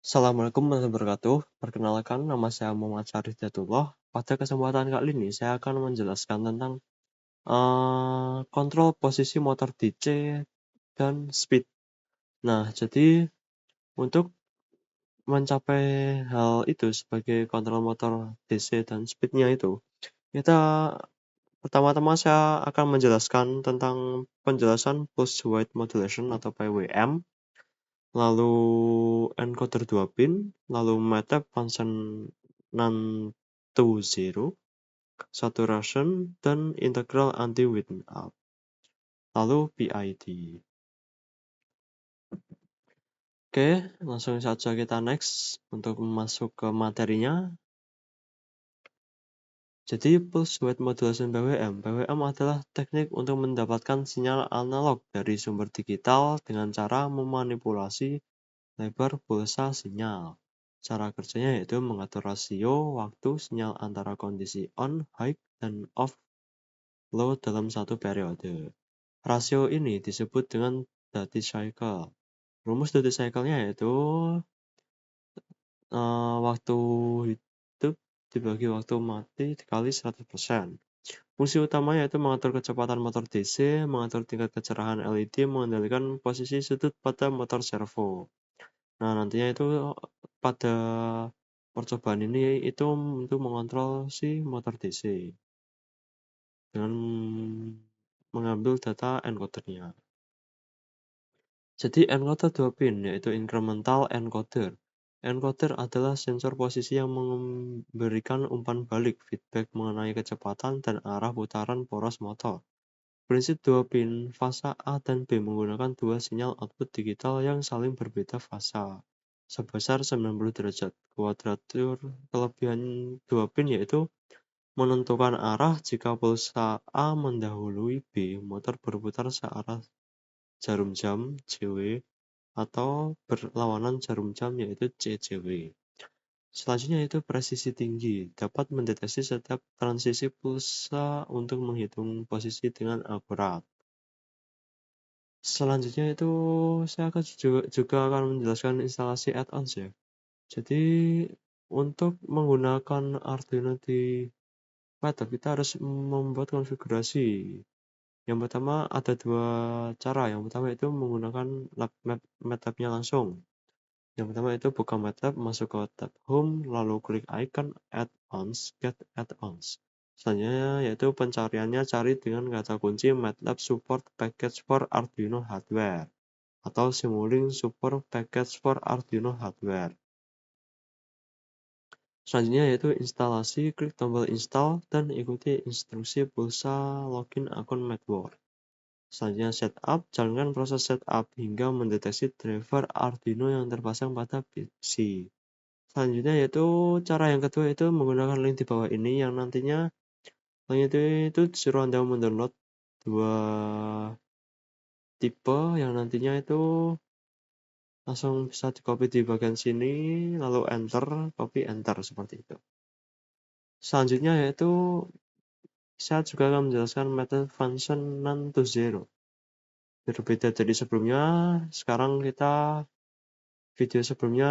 Assalamualaikum warahmatullahi wabarakatuh. Perkenalkan, nama saya Muhammad Syarif Hidayatullah. Pada kesempatan kali ini, saya akan menjelaskan tentang kontrol posisi motor DC dan speed. Nah, jadi untuk mencapai hal itu sebagai kontrol motor DC dan speednya itu, kita pertama-tama saya akan menjelaskan tentang penjelasan pulse width modulation atau PWM, lalu encoder 2 pin, lalu MATLAB function non-to-zero, saturation, dan integral anti-wind up, lalu PID. Oke, langsung saja kita next untuk masuk ke materinya. Jadi pulse width modulation PWM. PWM adalah teknik untuk mendapatkan sinyal analog dari sumber digital dengan cara memanipulasi lebar pulsa sinyal. Cara kerjanya yaitu mengatur rasio waktu sinyal antara kondisi on, high, dan off low dalam satu periode. Rasio ini disebut dengan duty cycle. Rumus duty cycle-nya yaitu waktu hidup dibagi waktu mati dikali 100%. Fungsi utamanya yaitu mengatur kecepatan motor DC, mengatur tingkat kecerahan LED, mengendalikan posisi sudut pada motor servo. Nah, nantinya itu pada percobaan ini itu untuk mengontrol si motor DC dengan mengambil data encodernya. Jadi encoder 2 pin yaitu incremental encoder. Encoder adalah sensor posisi yang memberikan umpan balik feedback mengenai kecepatan dan arah putaran poros motor. Prinsip 2 pin fasa A dan B menggunakan dua sinyal output digital yang saling berbeda fasa sebesar 90 derajat. Kuadratur kelebihan 2 pin yaitu menentukan arah jika pulsa A mendahului B, motor berputar searah jarum jam JW atau berlawanan jarum jam yaitu CJW. Selanjutnya itu presisi tinggi, dapat mendeteksi setiap transisi pulsa untuk menghitung posisi dengan akurat. Selanjutnya itu saya akan juga akan menjelaskan instalasi add-ons ya. Jadi untuk menggunakan Arduino di MATLAB kita harus membuat konfigurasi. Yang pertama ada dua cara. Yang pertama itu menggunakan MATLAB-nya langsung. Yang pertama itu buka MATLAB, masuk ke tab Home, lalu klik icon Add-ons, Get Add-ons. Selanjutnya yaitu pencariannya cari dengan kata kunci MATLAB Support Package for Arduino Hardware atau Simulink Support Package for Arduino Hardware. Selanjutnya yaitu instalasi, klik tombol install dan ikuti instruksi pulsa login akun MathWorld. Selanjutnya setup, jalankan proses setup hingga mendeteksi driver Arduino yang terpasang pada PC. Selanjutnya yaitu cara yang kedua itu menggunakan link di bawah ini yang nantinya link itu disuruh Anda mendownload dua tipe yang nantinya itu langsung bisa di-copy di bagian sini, lalu enter, copy, enter, seperti itu. Selanjutnya yaitu saya juga akan menjelaskan method function non-to-zero. Berbeda dari sebelumnya, sekarang kita video sebelumnya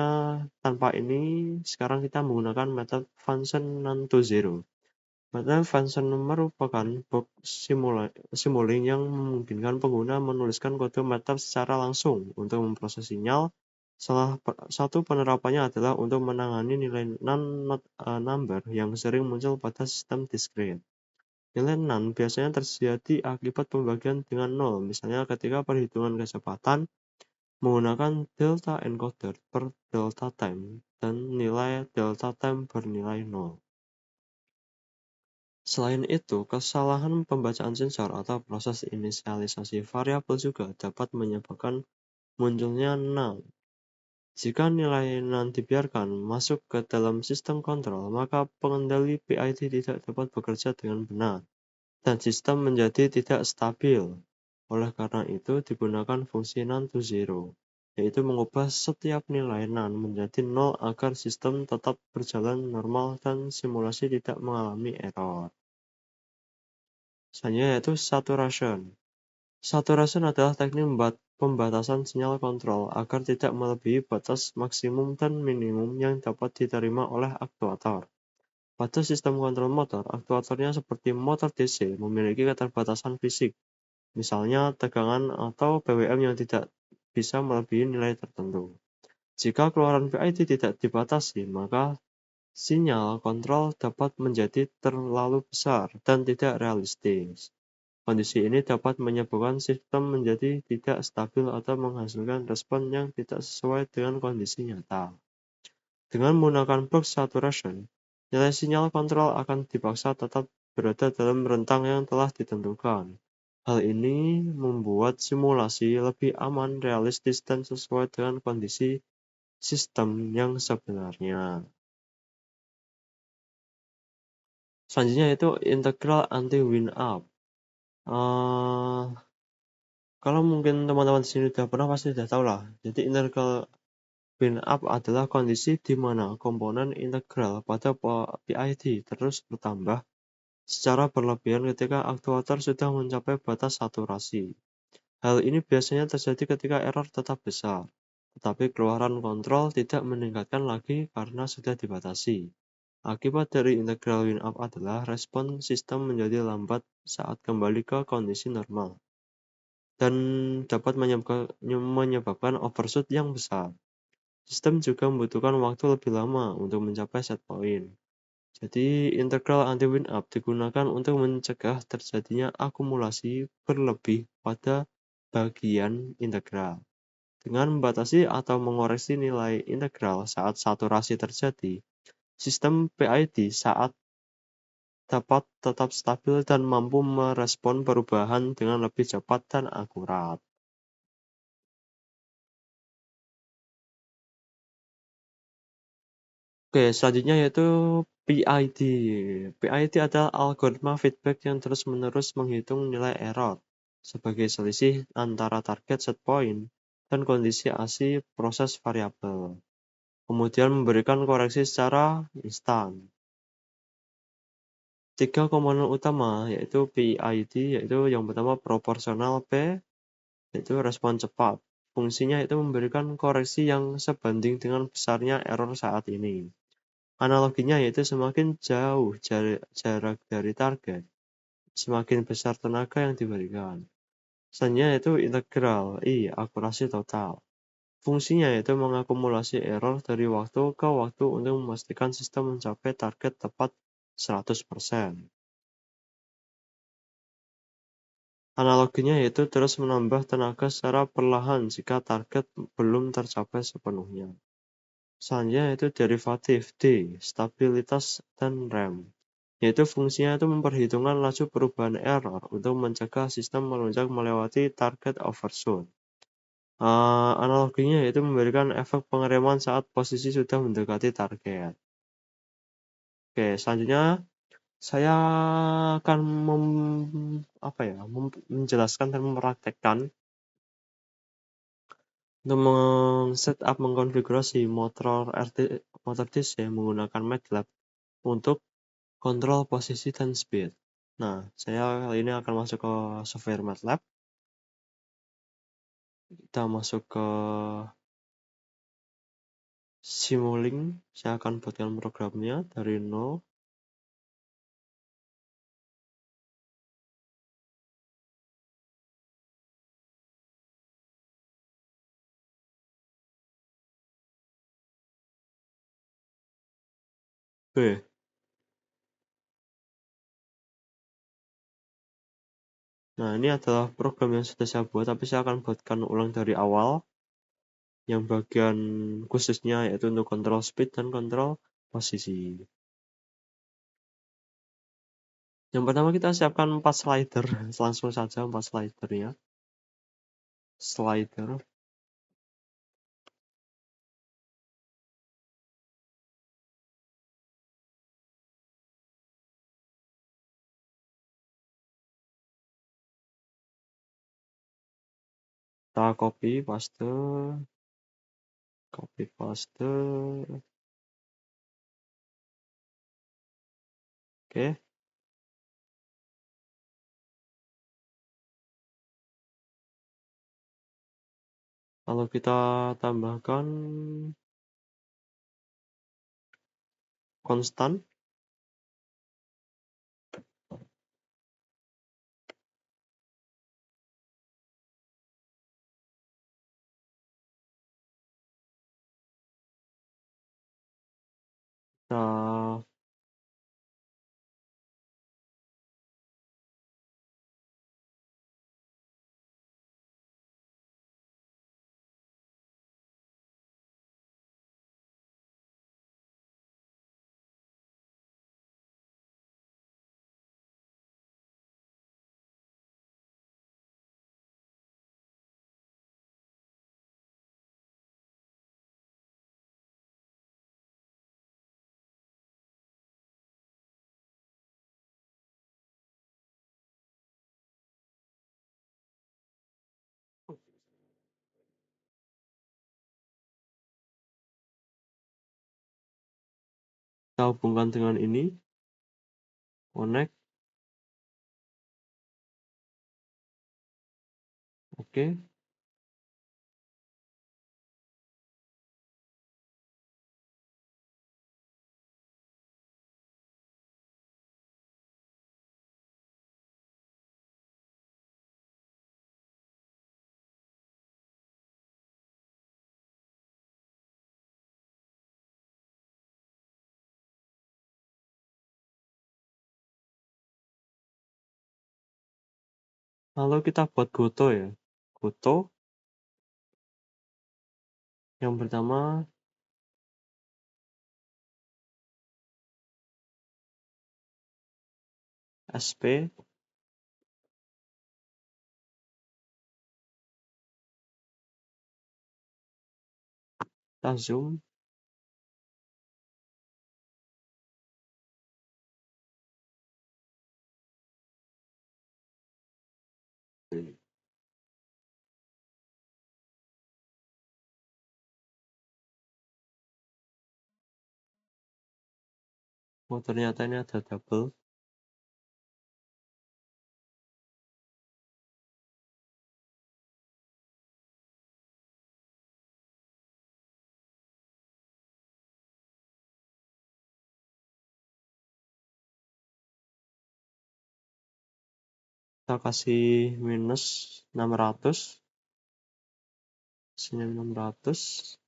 tanpa ini, sekarang kita menggunakan method function non-to-zero. Method function merupakan box Simulink yang memungkinkan pengguna menuliskan kode MATLAB secara langsung untuk memproses sinyal. Salah satu penerapannya adalah untuk menangani nilai non-number yang sering muncul pada sistem diskret. Nilai non biasanya terjadi akibat pembagian dengan nol, misalnya ketika perhitungan kecepatan menggunakan delta encoder per delta time dan nilai delta time bernilai 0. Selain itu, kesalahan pembacaan sensor atau proses inisialisasi variabel juga dapat menyebabkan munculnya null. Jika nilai null dibiarkan masuk ke dalam sistem kontrol, maka pengendali PID tidak dapat bekerja dengan benar, dan sistem menjadi tidak stabil. Oleh karena itu, digunakan fungsi non-to-zero, yaitu mengubah setiap nilai null menjadi 0 agar sistem tetap berjalan normal dan simulasi tidak mengalami error. Selanjutnya yaitu saturation. Saturation adalah teknik pembatasan sinyal kontrol agar tidak melebihi batas maksimum dan minimum yang dapat diterima oleh aktuator. Pada sistem kontrol motor, aktuatornya seperti motor DC memiliki keterbatasan fisik, misalnya tegangan atau BWM yang tidak bisa melebihi nilai tertentu. Jika keluaran PID tidak dibatasi, maka sinyal kontrol dapat menjadi terlalu besar dan tidak realistis. Kondisi ini dapat menyebabkan sistem menjadi tidak stabil atau menghasilkan respon yang tidak sesuai dengan kondisi nyata. Dengan menggunakan box saturation, nilai sinyal kontrol akan dipaksa tetap berada dalam rentang yang telah ditentukan. Hal ini membuat simulasi lebih aman, realistis, dan sesuai dengan kondisi sistem yang sebenarnya. Selanjutnya itu integral anti-wind up. Kalau mungkin teman-teman di sini sudah pernah pasti sudah tahu lah. Jadi integral wind up adalah kondisi di mana komponen integral pada PID terus bertambah secara berlebihan ketika aktuator sudah mencapai batas saturasi. Hal ini biasanya terjadi ketika error tetap besar, tetapi keluaran kontrol tidak meningkatkan lagi karena sudah dibatasi. Akibat dari integral wind up adalah respon sistem menjadi lambat saat kembali ke kondisi normal, dan dapat menyebabkan overshoot yang besar. Sistem juga membutuhkan waktu lebih lama untuk mencapai set point. Jadi, integral anti-wind up digunakan untuk mencegah terjadinya akumulasi berlebih pada bagian integral. Dengan membatasi atau mengoreksi nilai integral saat saturasi terjadi, sistem PID saat dapat tetap stabil dan mampu merespon perubahan dengan lebih cepat dan akurat. Oke, selanjutnya yaitu PID. PID adalah algoritma feedback yang terus-menerus menghitung nilai error sebagai selisih antara target set point dan kondisi asli proses variabel, kemudian memberikan koreksi secara instan. 3 komponen utama yaitu PID, yaitu yang pertama proporsional P, yaitu respon cepat. Fungsinya itu memberikan koreksi yang sebanding dengan besarnya error saat ini. Analoginya yaitu semakin jauh jarak dari target, semakin besar tenaga yang diberikan. Selanjutnya yaitu integral I, akurasi total. Fungsinya yaitu mengakumulasi error dari waktu ke waktu untuk memastikan sistem mencapai target tepat 100%. Analoginya yaitu terus menambah tenaga secara perlahan jika target belum tercapai sepenuhnya. Selanjutnya yaitu derivatif D, stabilitas dan rem, yaitu fungsinya itu memperhitungkan laju perubahan error untuk mencegah sistem melonjak melewati target overshoot. Analoginya yaitu memberikan efek pengereman saat posisi sudah mendekati target. Oke, selanjutnya saya akan menjelaskan dan mempraktekkan untuk mengkonfigurasi motor DC menggunakan MATLAB untuk kontrol posisi dan speed. Nah, saya kali ini akan masuk ke software MATLAB. Kita masuk ke Simulink. Saya akan buatkan programnya dari nol. Oke. Nah, ini adalah program yang sudah saya buat, tapi saya akan buatkan ulang dari awal. Yang bagian khususnya yaitu untuk kontrol speed dan kontrol posisi. Yang pertama kita siapkan 4 slider, langsung saja 4 slidernya. Slider. Kita copy paste. Copy paste. Oke. Kalau kita tambahkan konstan, kita hubungkan dengan ini, connect, oke. Lalu kita buat goto ya. Goto yang pertama SP, kita zoom, oh ternyata ini ada double, kita kasih minus 600, sini 600,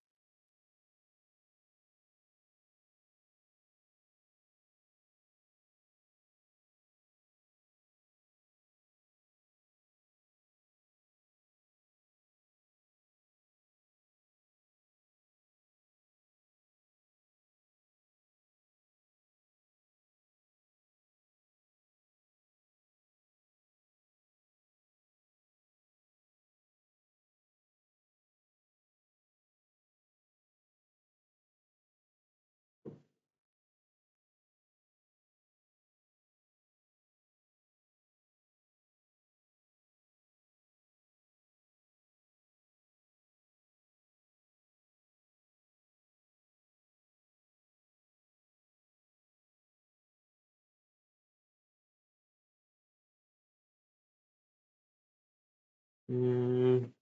hmm,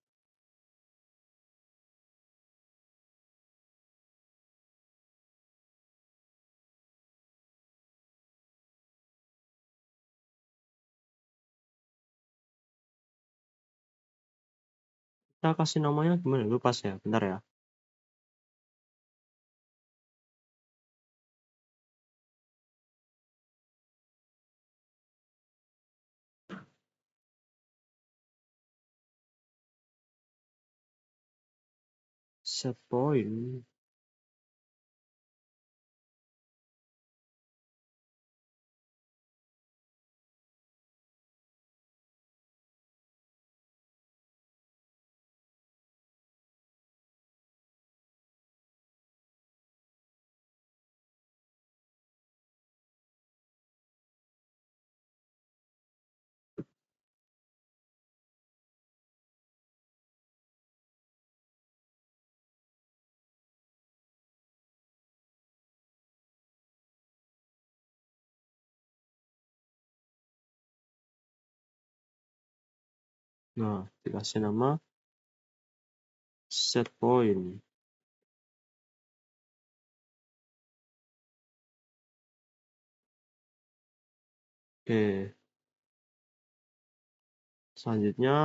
kita kasih namanya gimana? Lupa ya, bentar ya. Set point, nah dikasih nama set point. Oke, selanjutnya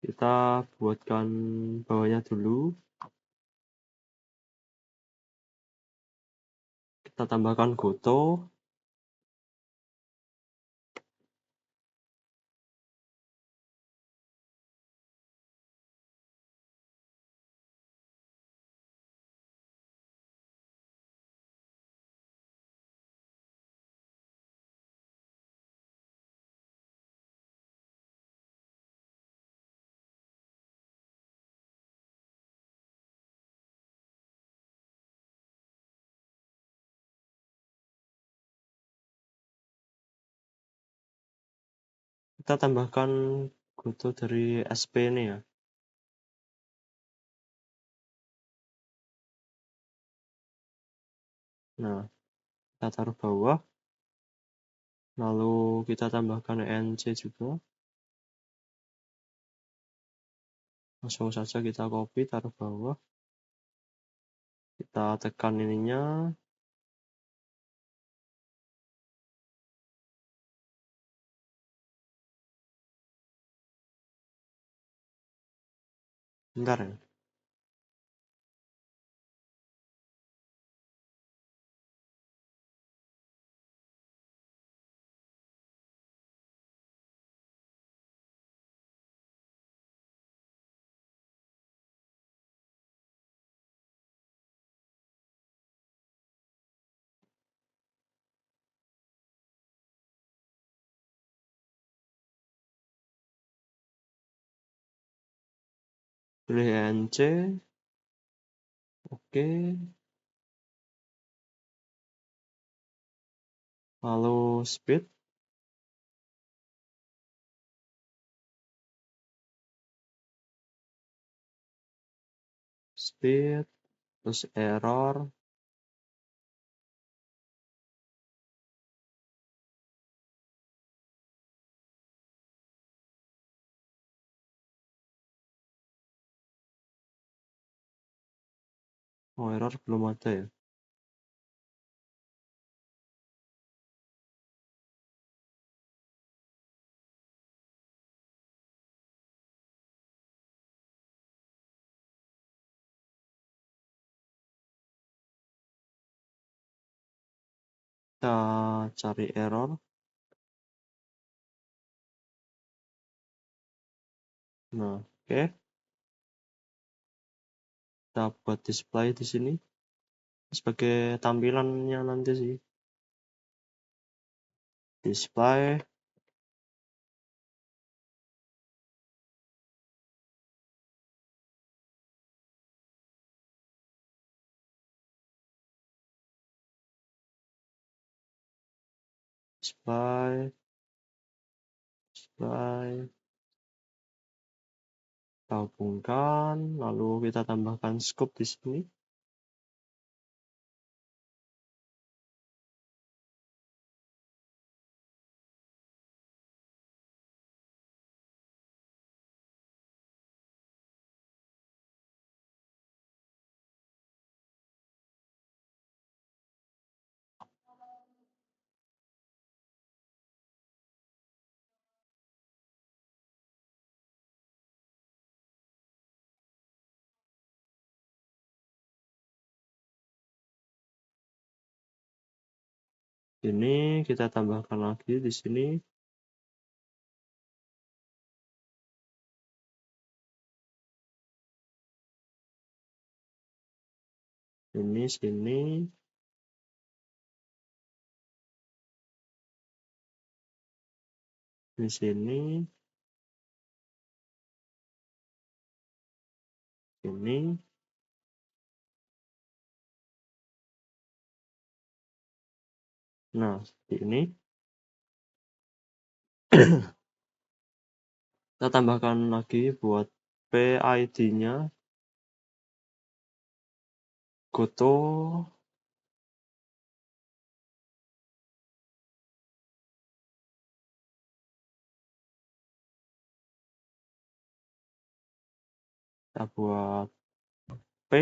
kita buatkan bawahnya dulu. Kita tambahkan goto. Kita tambahkan goto dari SP ini ya. Nah, kita taruh bawah. Lalu kita tambahkan NC juga. Langsung saja kita copy, taruh bawah. Kita tekan ininya. Bentar ya. Pilih NC. Oke. Lalu speed. Speed. Terus error. Oh, error belum ada ya. Kita cari error. Nah, oke. Kita buat display di sini sebagai tampilannya nanti sih. Display. Display. Display. Kita hubungkan, lalu kita tambahkan scope di sini. Ini kita tambahkan lagi di sini. Ini sini. Di sini. Ini. Nah, seperti ini. Kita tambahkan lagi buat PID-nya. Goto. Kita kita buat P,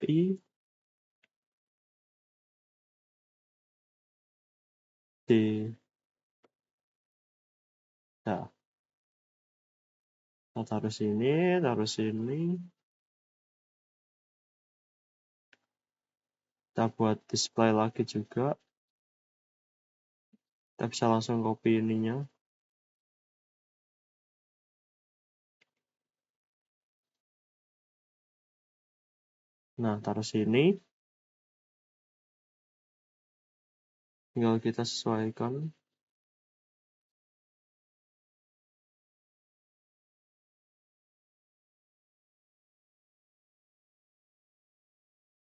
I, D. Nah, kita taruh sini. Kita buat display lagi juga. Kita bisa langsung copy ininya. Nah, taruh sini. Tinggal kita sesuaikan.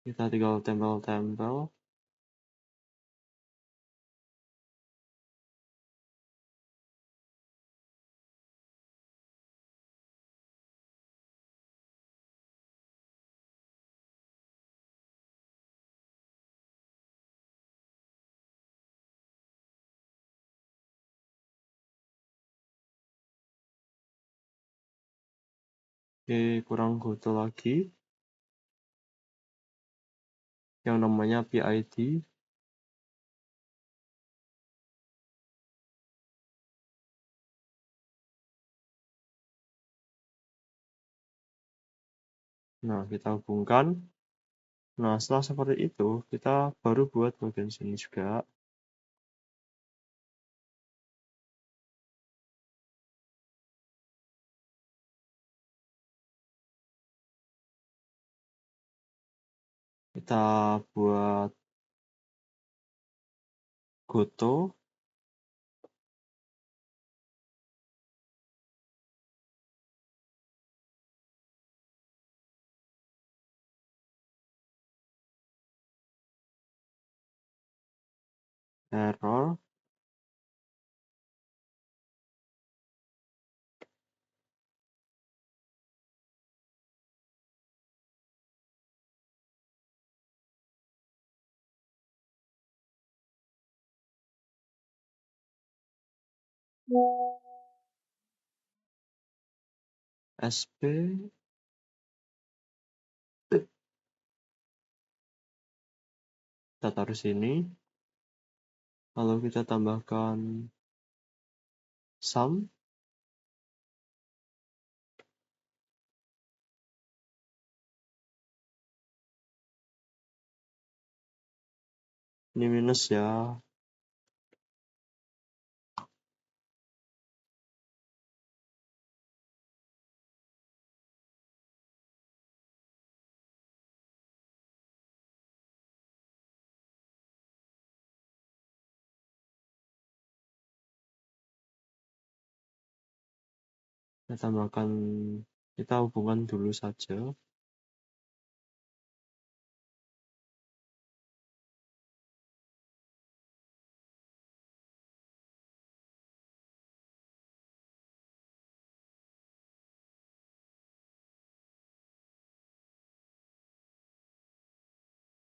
Kita tinggal tempel-tempel. Oke, kurang goto lagi. Yang namanya PID. Nah, kita hubungkan. Nah, setelah seperti itu, kita baru buat bagian sini juga. Kita buat goto. Error. SP. Kita taruh sini. Lalu kita tambahkan sum. Ini minus ya. Kita hubungkan dulu saja.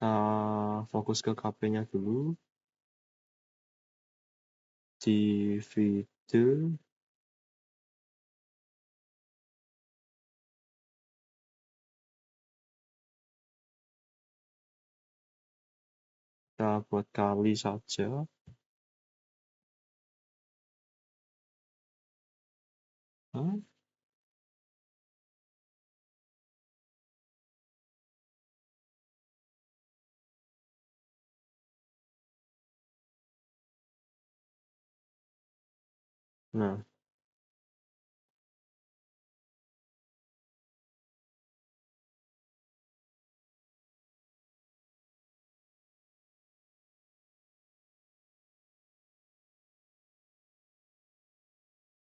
Kita fokus ke KP-nya dulu. Divide. Kita buat kali saja. Hah? Nah,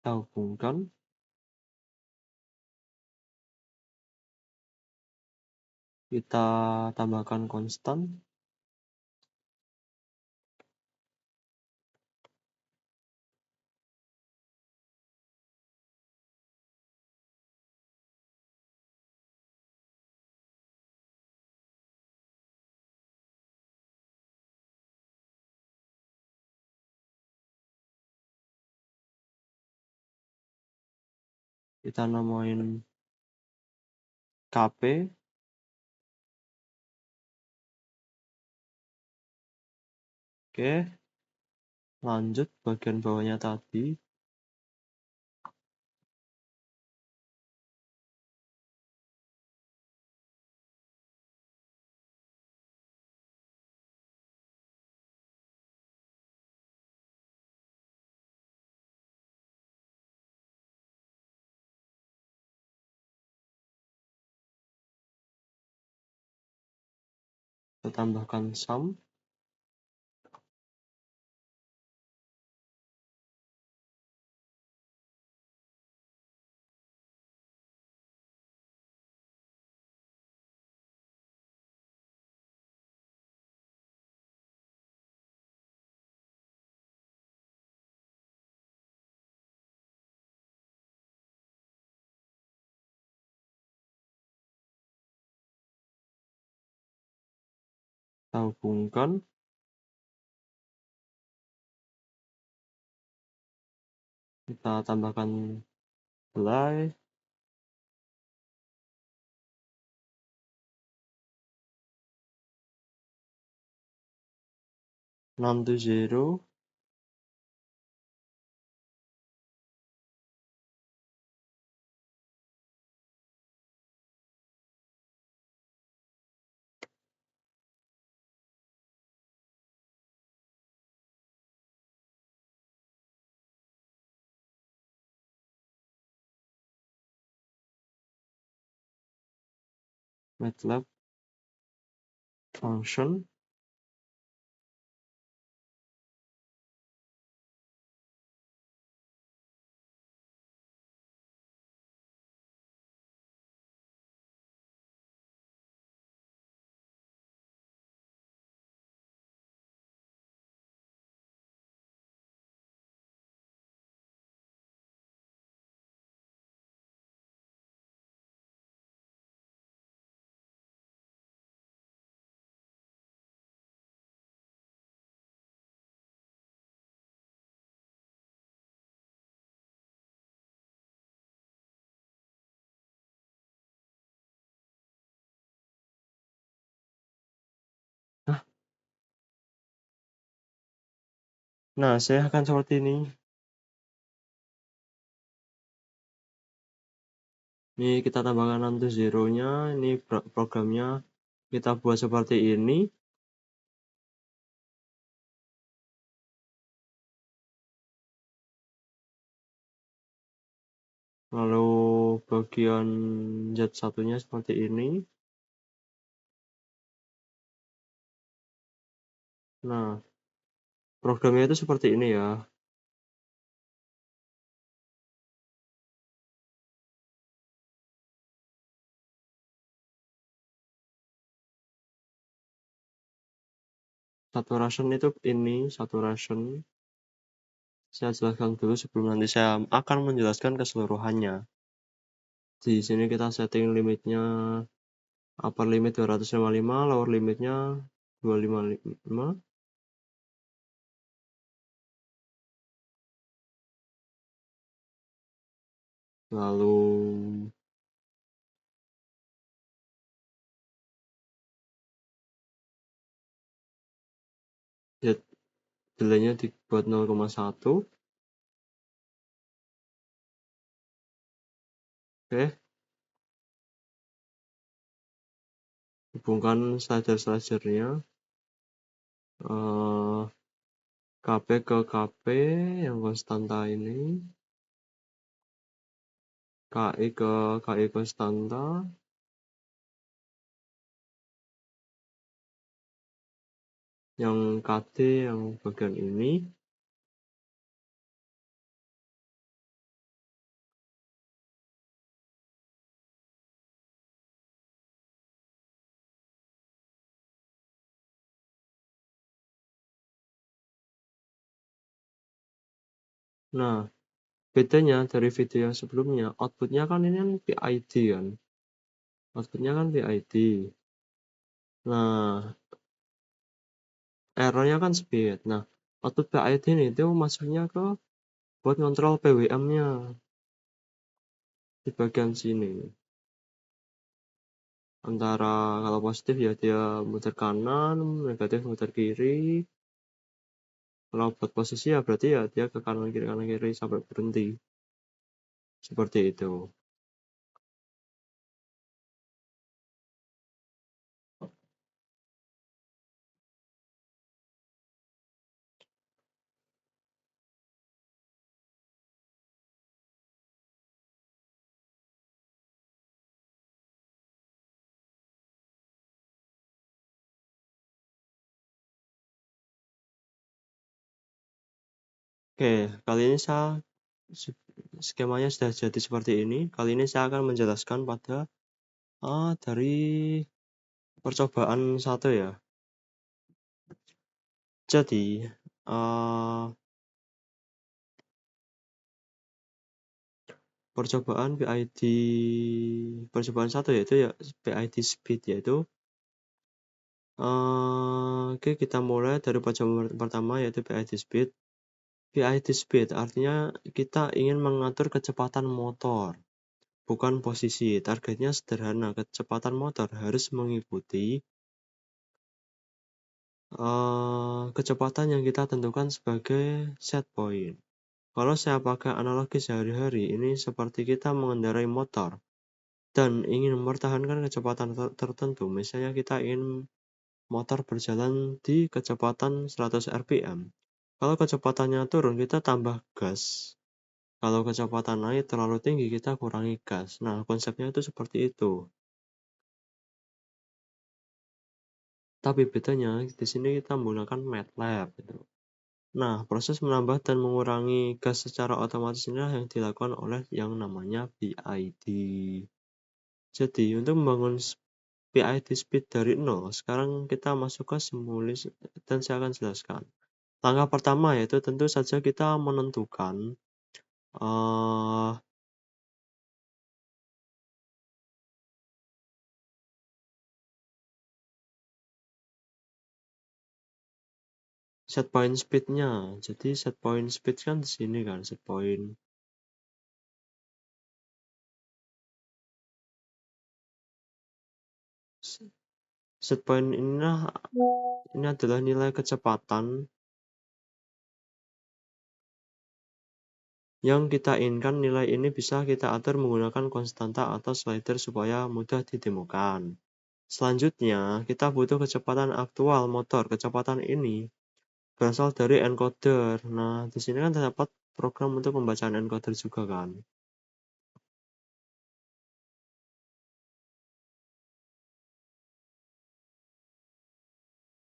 kita hubungkan. Kita tambahkan konstan. Kita namain KP. Oke, lanjut bagian bawahnya tadi. Kita tambahkan sum. Kita hubungkan. Kita tambahkan belai. None to zero. MATLAB function. Nah, saya akan seperti ini. Ini kita tambahkan none to zero-nya. Ini programnya kita buat seperti ini. Lalu bagian Z1-nya seperti ini. Nah, programnya itu seperti ini ya. Saturation itu ini, saturation. Saya jelaskan dulu sebelum nanti saya akan menjelaskan keseluruhannya. Di sini kita setting limitnya upper limit 255, lower limitnya 255. Lalu delay-nya dibuat 0,1. Oke. Hubungkan slider-slidernya. KP ke KP yang konstanta ini. KI ke KI konstanta. Yang KD yang bagian ini. Nah, bedanya dari video yang sebelumnya, outputnya kan ini kan PID kan. Outputnya kan PID. Nah, errornya kan speed. Nah, output PID ini itu masuknya ke buat ngontrol PWM-nya. di bagian sini. Antara kalau positif ya dia muter kanan, negatif muter kiri. Kalau buat posisi ya berarti ya dia ke kanan kiri sampai berhenti. Seperti itu. Oke, kali ini skemanya sudah jadi seperti ini. Kali ini saya akan menjelaskan pada dari percobaan satu ya. Jadi percobaan satu yaitu ya PID speed, yaitu oke, kita mulai dari percobaan pertama yaitu PID speed. PID speed artinya kita ingin mengatur kecepatan motor, bukan posisi. Targetnya sederhana, kecepatan motor harus mengikuti kecepatan yang kita tentukan sebagai set point. Kalau saya pakai analogi sehari-hari, ini seperti kita mengendarai motor dan ingin mempertahankan kecepatan tertentu. Misalnya kita ingin motor berjalan di kecepatan 100 rpm. Kalau kecepatannya turun, kita tambah gas. Kalau kecepatan naik terlalu tinggi, kita kurangi gas. Nah, konsepnya itu seperti itu. Tapi bedanya di sini kita menggunakan MATLAB gitu. Nah, proses menambah dan mengurangi gas secara otomatis inilah yang dilakukan oleh yang namanya PID. Jadi, untuk membangun PID speed dari 0, sekarang kita masuk ke simulasi dan saya akan jelaskan. Langkah pertama yaitu tentu saja kita menentukan set point speed-nya. Jadi set point speed kan di sini kan, set point. Set point ini adalah nilai kecepatan yang kita inginkan. Nilai ini bisa kita atur menggunakan konstanta atau slider supaya mudah ditemukan. Selanjutnya, kita butuh kecepatan aktual motor. Kecepatan ini berasal dari encoder. Nah, di sini kan terdapat program untuk pembacaan encoder juga kan.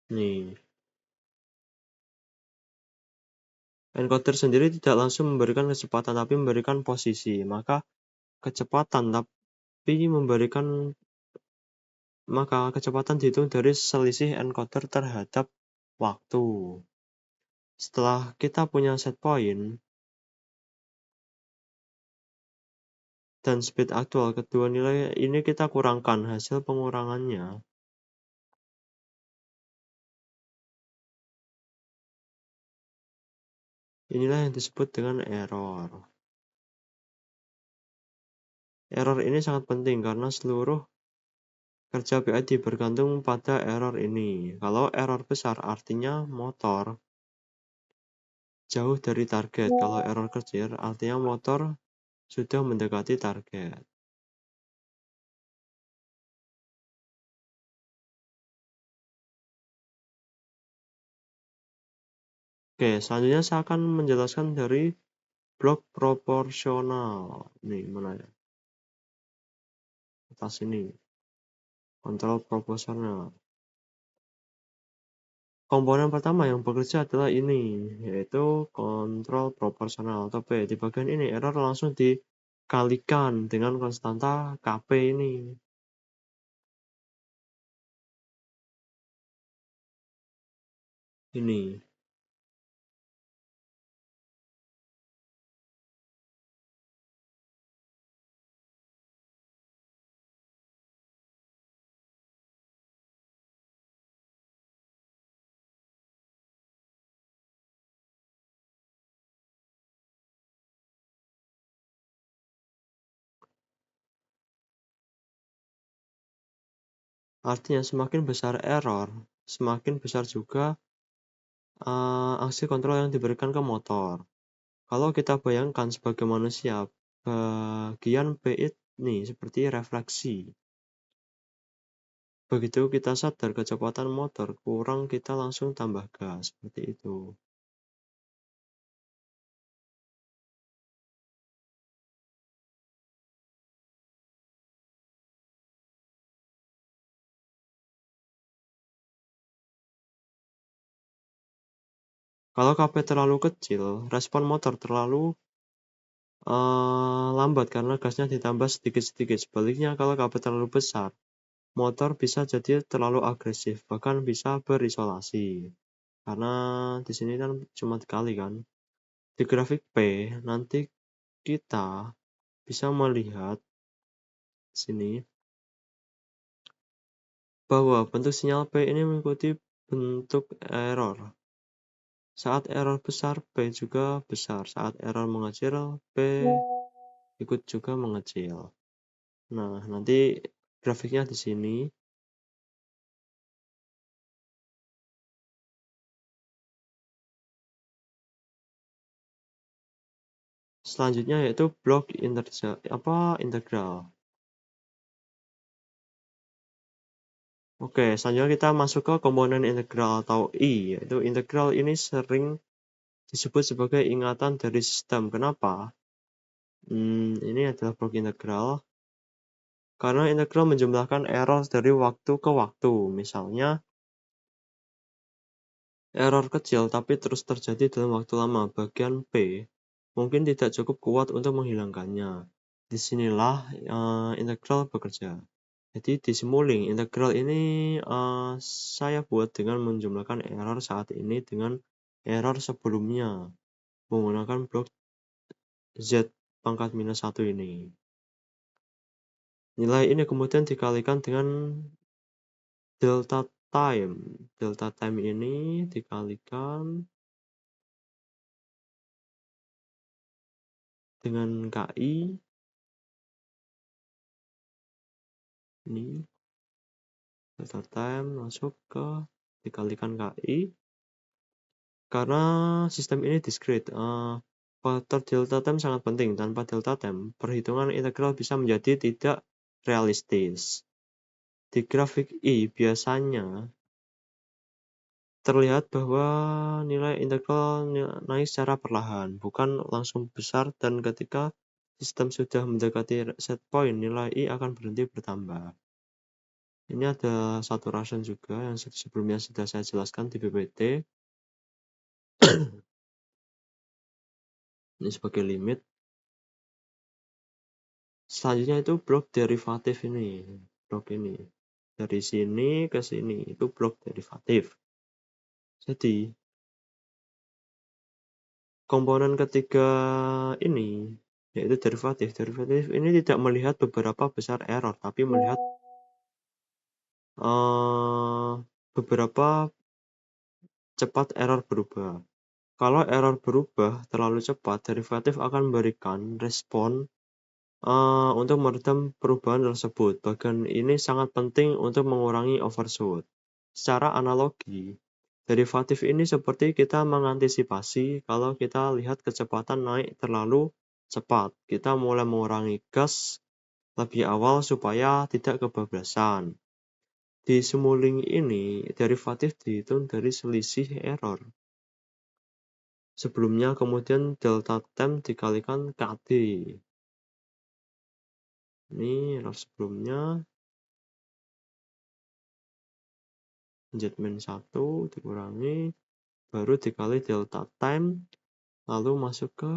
Nih, encoder sendiri tidak langsung memberikan kecepatan tapi memberikan posisi. Maka kecepatan dihitung dari selisih encoder terhadap waktu. Setelah kita punya set point dan speed aktual, kedua nilai ini kita kurangkan. Hasil pengurangannya inilah yang disebut dengan error. Error ini sangat penting karena seluruh kerja PID bergantung pada error ini. Kalau error besar artinya motor jauh dari target. Kalau error kecil artinya motor sudah mendekati target. Oke, selanjutnya saya akan menjelaskan dari blok proporsional. Nih, mana ya? Atas ini. Kontrol proporsional. Komponen pertama yang bekerja adalah ini, yaitu kontrol proporsional atau P. Di bagian ini, error langsung dikalikan dengan konstanta Kp ini. Ini. Artinya semakin besar error, semakin besar juga aksi kontrol yang diberikan ke motor. Kalau kita bayangkan sebagai manusia, bagian P ini seperti refleksi. Begitu kita sadar kecepatan motor kurang, kita langsung tambah gas, seperti itu. Kalau Kp terlalu kecil, respon motor terlalu lambat karena gasnya ditambah sedikit-sedikit. Sebaliknya, kalau Kp terlalu besar, motor bisa jadi terlalu agresif, bahkan bisa berisolasi. Karena di sini kan cuma dikali kan. Di grafik P, nanti kita bisa melihat sini bahwa bentuk sinyal P ini mengikuti bentuk error. Saat error besar, P juga besar. Saat error mengecil, P ikut juga mengecil. Nah, nanti grafiknya di sini. Selanjutnya yaitu blok integral. Oke, selanjutnya kita masuk ke komponen integral atau I, yaitu integral ini sering disebut sebagai ingatan dari sistem. Kenapa? Ini adalah blok integral. Karena integral menjumlahkan error dari waktu ke waktu. Misalnya, error kecil tapi terus terjadi dalam waktu lama, bagian P, mungkin tidak cukup kuat untuk menghilangkannya. Disinilah integral bekerja. Jadi di Simulink, integral ini saya buat dengan menjumlahkan error saat ini dengan error sebelumnya menggunakan blok Z pangkat minus 1 ini. Nilai ini kemudian dikalikan dengan delta time. Delta time ini dikalikan dengan KI. Ini delta time masuk ke dikalikan KI. Karena sistem ini discrete, faktor delta time sangat penting. Tanpa delta time, perhitungan integral bisa menjadi tidak realistis. Di grafik I biasanya terlihat bahwa nilai integral naik secara perlahan, bukan langsung besar, dan ketika sistem sudah mendekati set point, nilai I akan berhenti bertambah. Ini ada saturation juga yang sebelumnya sudah saya jelaskan di PPT. Ini sebagai limit. Selanjutnya itu blok derivatif ini. Blok ini. Dari sini ke sini itu blok derivatif. Jadi, komponen ketiga ini, yaitu derivatif. Derivatif ini tidak melihat beberapa besar error, tapi melihat beberapa cepat error berubah. Kalau error berubah terlalu cepat, derivatif akan memberikan respon untuk meredam perubahan tersebut. Bagian ini sangat penting untuk mengurangi overshoot. Secara analogi, derivatif ini seperti kita mengantisipasi kalau kita lihat kecepatan naik terlalu cepat. Kita mulai mengurangi gas lebih awal supaya tidak kebablasan. Di Simulink ini, derivatif dihitung dari selisih error. Sebelumnya kemudian delta time dikalikan KD. Ini error sebelumnya. Z-1 dikurangi, baru dikali delta time, lalu masuk ke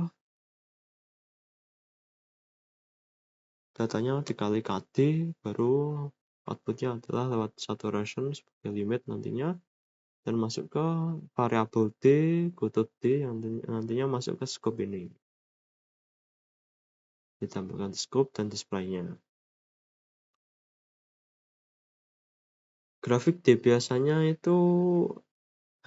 datanya dikali KD, baru outputnya adalah lewat saturation sebagai limit nantinya, dan masuk ke variabel D, goto D yang nantinya masuk ke scope ini. Ditambahkan scope dan display-nya. Grafik D biasanya itu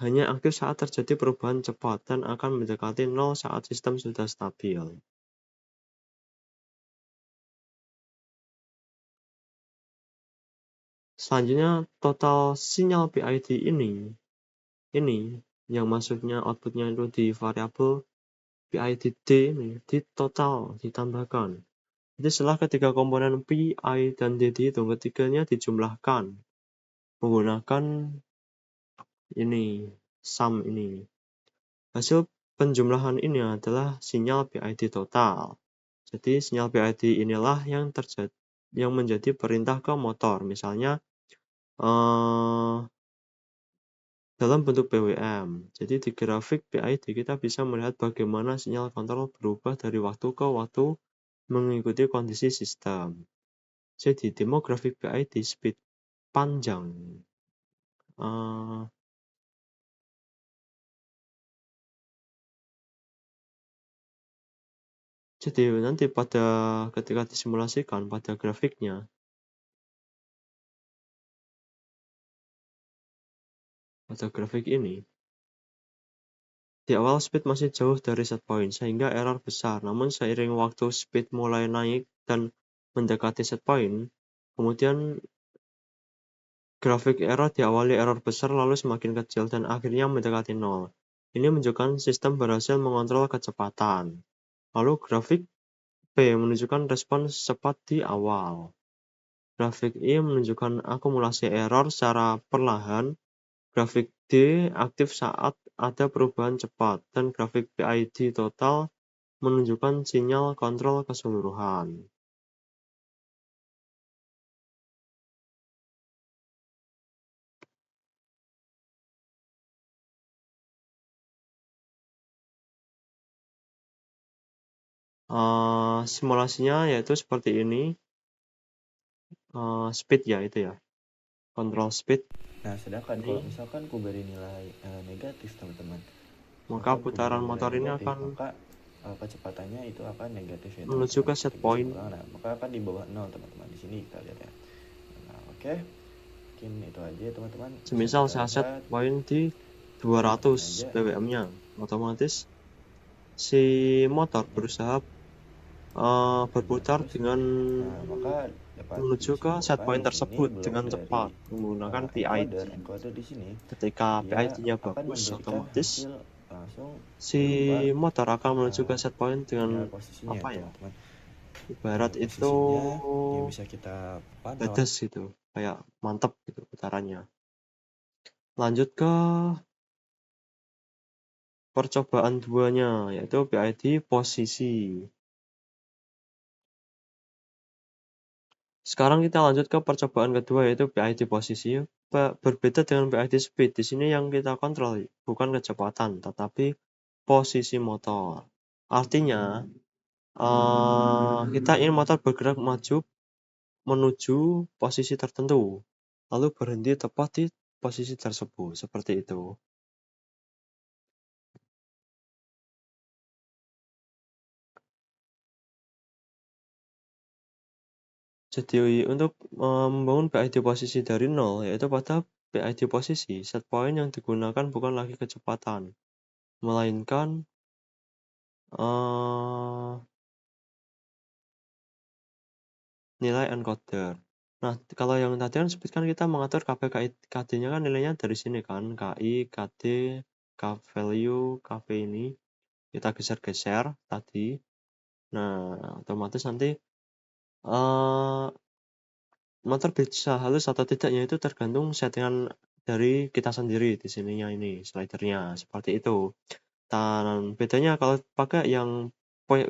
hanya aktif saat terjadi perubahan cepat dan akan mendekati 0 saat sistem sudah stabil. Selanjutnya total sinyal PID ini yang maksudnya outputnya itu di variabel PID D ini di total ditambahkan. Jadi setelah ketiga komponen PI dan D dihitung, ketiganya dijumlahkan menggunakan ini sum ini. Hasil penjumlahan ini adalah sinyal PID total. Jadi sinyal PID inilah yang menjadi perintah ke motor. Misalnya dalam bentuk BWM. Jadi di grafik PID kita bisa melihat bagaimana sinyal kontrol berubah dari waktu ke waktu mengikuti kondisi sistem. Jadi demo grafik PID speed panjang. Jadi nanti ketika disimulasikan pada grafiknya, pada grafik ini, di awal speed masih jauh dari set point sehingga error besar. Namun seiring waktu speed mulai naik dan mendekati set point, kemudian grafik error diawali error besar lalu semakin kecil dan akhirnya mendekati nol. Ini menunjukkan sistem berhasil mengontrol kecepatan. Lalu grafik P menunjukkan respons cepat di awal. Grafik I menunjukkan akumulasi error secara perlahan. Grafik D aktif saat ada perubahan cepat, dan grafik PID total menunjukkan sinyal kontrol keseluruhan. Simulasinya yaitu seperti ini. Speed ya itu ya, kontrol speed. Nah, sedangkan kalau misalkan ku beri nilai negatif, teman-teman, Maka putaran motor ini akan maka kecepatannya itu akan negatif ya, menuju teman-teman. ke set point. Nah, maka akan di bawah 0, teman-teman. Di sini kita lihat ya. Nah, oke. Mungkin itu aja, teman-teman. Semisal saya set point di 200 BWM-nya, otomatis si motor berusaha berputar dengan menuju ke set point tersebut dengan cepat menggunakan PID. Di sini, Ketika PID-nya bagus, otomatis si motor akan menuju ke set point dengan apa ya? Ibarat itu yang bisa kita pantau. pedes gitu, kayak mantep gitu putarannya. Lanjut ke percobaan duanya, yaitu PID posisi. Sekarang kita lanjut ke percobaan kedua, yaitu PID posisi. Berbeda dengan PID speed, di sini yang kita kontrol bukan kecepatan, tetapi posisi motor. Artinya, kita ingin motor bergerak maju menuju posisi tertentu, lalu berhenti tepat di posisi tersebut, seperti itu. Jadi untuk membangun PID posisi dari nol, yaitu pada PID posisi, set point yang digunakan bukan lagi kecepatan, melainkan nilai encoder. Nah, kalau yang tadi kan speed kan kita mengatur KD-nya kan nilainya dari sini kan, KI, KD, K value, KP ini kita geser-geser tadi. Nah, otomatis nanti motor bisa halus atau tidaknya itu tergantung settingan dari kita sendiri di sininya ini, slidernya, seperti itu. Dan bedanya kalau pakai yang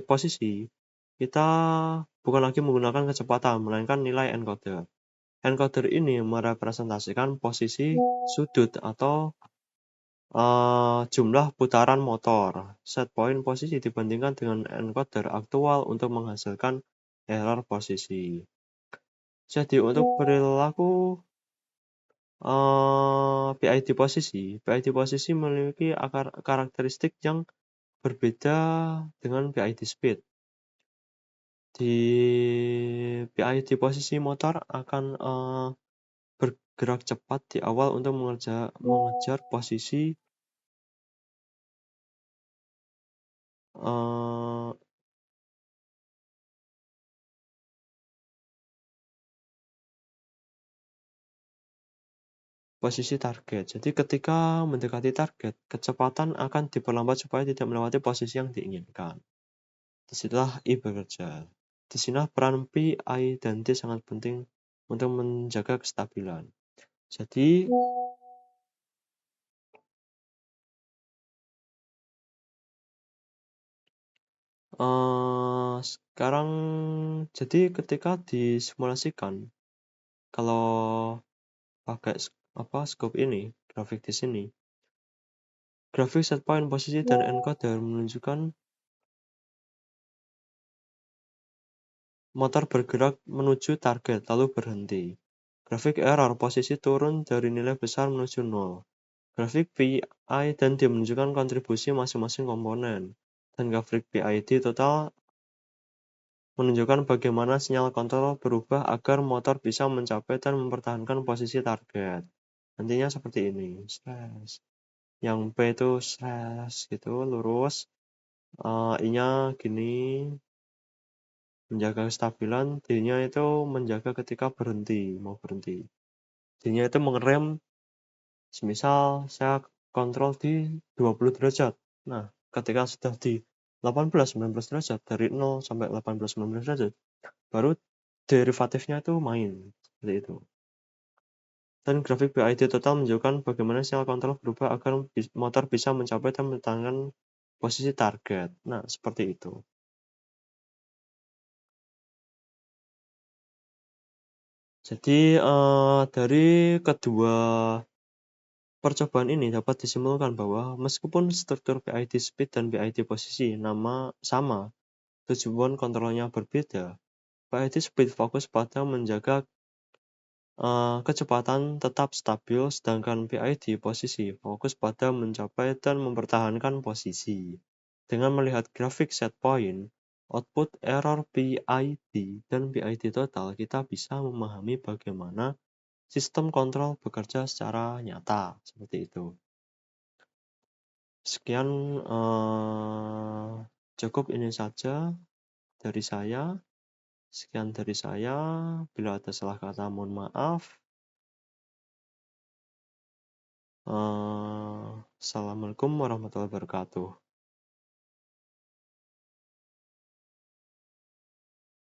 posisi, kita bukan lagi menggunakan kecepatan, melainkan nilai encoder. Encoder ini merepresentasikan posisi sudut atau jumlah putaran motor. Set point posisi dibandingkan dengan encoder aktual untuk menghasilkan error posisi. Jadi untuk perilaku PID posisi memiliki karakteristik yang berbeda dengan PID speed. Di PID posisi motor akan bergerak cepat di awal untuk mengejar posisi posisi target. Jadi ketika mendekati target, kecepatan akan diperlambat supaya tidak melewati posisi yang diinginkan. Disitulah I bekerja. Di sini peran P, I, dan T sangat penting untuk menjaga kestabilan. Jadi sekarang jadi ketika disimulasikan, kalau pakai scope ini, grafik di sini, grafik set point, posisi, dan encoder menunjukkan motor bergerak menuju target lalu berhenti. Grafik error, posisi turun dari nilai besar menuju 0. Grafik PI dan D menunjukkan kontribusi masing-masing komponen. Dan grafik PID total menunjukkan bagaimana sinyal kontrol berubah agar motor bisa mencapai dan mempertahankan posisi target. Nantinya seperti ini, slash. Yang P itu slash gitu, lurus. I-nya gini, menjaga kestabilan. D-nya itu menjaga ketika berhenti, mau berhenti. D-nya itu mengerem, semisal saya kontrol di 20 derajat. Nah, ketika sudah di 18-19 derajat, dari 0 sampai 18-19 derajat, baru derivatifnya itu main, seperti itu. Dan grafik BID total menunjukkan bagaimana sinyal kontrol berubah agar motor bisa mencapai dan mempertahankan posisi target. Nah, seperti itu. Jadi, dari kedua percobaan ini dapat disimpulkan bahwa meskipun struktur PID speed dan PID posisi sama, tujuan kontrolnya berbeda. PID speed fokus pada menjaga kecepatan tetap stabil, sedangkan PID posisi fokus pada mencapai dan mempertahankan posisi. Dengan melihat grafik set point, output error PID dan PID total, kita bisa memahami bagaimana sistem kontrol bekerja secara nyata, seperti itu. Sekian, cukup ini saja dari saya. Sekian dari saya. Bila ada salah kata, mohon maaf. Assalamualaikum warahmatullahi wabarakatuh.